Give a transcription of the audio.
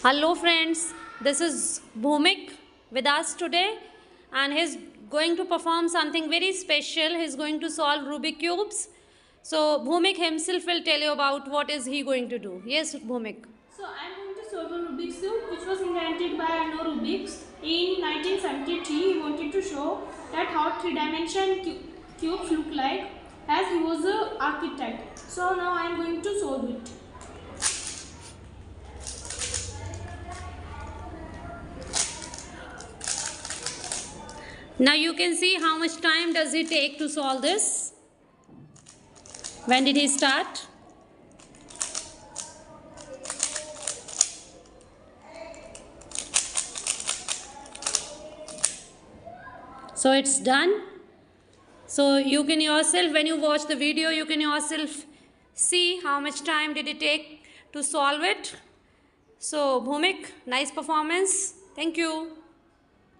Hello friends, this is Bhumik with us today and he's going to perform something very special. He's going to solve Rubik cubes. So Bhumik himself will tell you about what is he going to do. Yes, Bhumik. So I am going to solve a Rubik's cube which was invented by Arno Rubik in 1973. He wanted to show that how three-dimensional cubes look like as he was an architect. So now I am going to solve it. Now you can see how much time does it take to solve this. When did he start? So it's done. So you can yourself, when you watch the video, you can yourself see how much time did it take to solve it. So Bhumik, nice performance. Thank you.